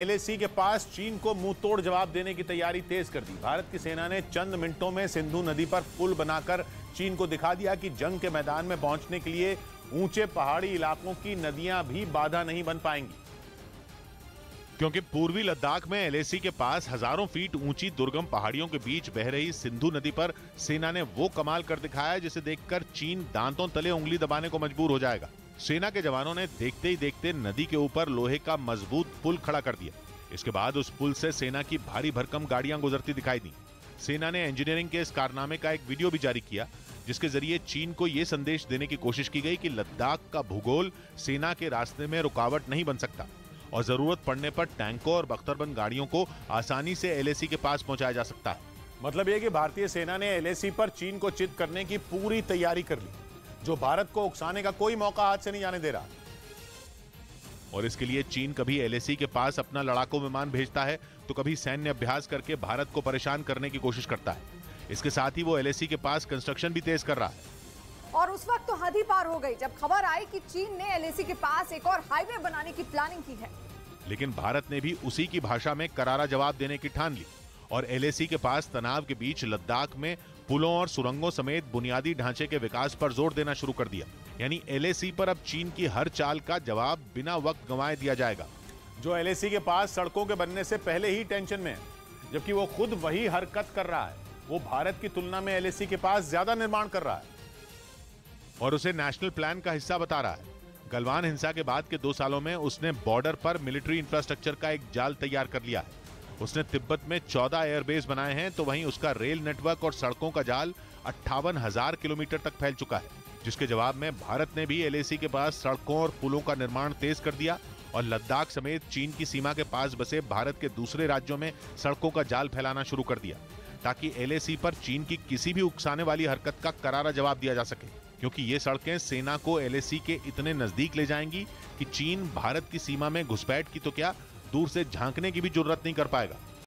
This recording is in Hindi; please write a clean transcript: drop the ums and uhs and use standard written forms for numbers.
एलएसी के पास चीन को मुंह तोड़ जवाब देने की तैयारी तेज कर दी। भारत की सेना ने चंद मिनटों में सिंधु नदी पर पुल बनाकर चीन को दिखा दिया कि जंग के मैदान में पहुंचने के लिए ऊंचे पहाड़ी इलाकों की नदियां भी बाधा नहीं बन पाएंगी, क्योंकि पूर्वी लद्दाख में एलएसी के पास हजारों फीट ऊंची दुर्गम पहाड़ियों के बीच बह रही सिंधु नदी पर सेना ने वो कमाल कर दिखाया जिसे देखकर चीन दांतों तले उंगली दबाने को मजबूर हो जाएगा। सेना के जवानों ने देखते ही देखते नदी के ऊपर लोहे का मजबूत पुल खड़ा कर दिया। इसके बाद उस पुल से सेना की भारी भरकम गाड़ियां गुजरती दिखाई दी। सेना ने इंजीनियरिंग के इस कारनामे का एक वीडियो भी जारी किया, जिसके जरिए चीन को यह संदेश देने की कोशिश की गई कि लद्दाख का भूगोल सेना के रास्ते में रुकावट नहीं बन सकता और जरूरत पड़ने पर टैंकों और बख्तरबंद गाड़ियों को आसानी से एलएसी के पास पहुंचाया जा सकता है। मतलब यह कि भारतीय सेना ने एलएसी पर चीन को चित करने की पूरी तैयारी कर ली, जो भारत को उकसाने का कोई मौका हाथ से नहीं जाने दे रहा। और इसके लिए चीन कभी एलएसी के पास अपना लड़ाकू विमान भेजता है तो कभी सैन्य अभ्यास करके भारत को परेशान करने की कोशिश करता है। इसके साथ ही वो एलएसी के पास कंस्ट्रक्शन भी तेज कर रहा है। और उस वक्त तो हद ही पार हो गई जब खबर आई कि चीन ने एलएसी के पास एक और हाईवे बनाने की प्लानिंग की है। लेकिन भारत ने भी उसी की भाषा में करारा जवाब देने की ठान ली और एलएसी के पास तनाव के बीच लद्दाख में पुलों और सुरंगों समेत बुनियादी ढांचे के विकास पर जोर देना शुरू कर दिया। यानी एलएसी पर अब चीन की हर चाल का जवाब बिना वक्त गंवाए दिया जाएगा। जो एलएसी के पास सड़कों के बनने से पहले ही टेंशन में है, जबकि वो खुद वही हरकत कर रहा है। वो भारत की तुलना में एलएसी के पास ज्यादा निर्माण कर रहा है और उसे नेशनल प्लान का हिस्सा बता रहा है। गलवान हिंसा के बाद के 2 सालों में उसने बॉर्डर पर मिलिट्री इंफ्रास्ट्रक्चर का एक जाल तैयार कर लिया है। उसने तिब्बत में 14 एयरबेस बनाए हैं, तो वहीं उसका रेल नेटवर्क और सड़कों का जाल 58,000 किलोमीटर तक फैल चुका है, जिसके जवाब में भारत ने भी एलएसी के पास सड़कों और पुलों का निर्माण तेज कर दिया और लद्दाख समेत चीन की सीमा के पास बसे भारत के दूसरे राज्यों में सड़कों का जाल फैलाना शुरू कर दिया, ताकि एलएसी पर चीन की किसी भी उकसाने वाली हरकत का करारा जवाब दिया जा सके। क्योंकि ये सड़कें सेना को एलएसी के इतने नजदीक ले जाएंगी कि चीन भारत की सीमा में घुसपैठ की तो क्या, दूर से झांकने की भी जरूरत नहीं कर पाएगा।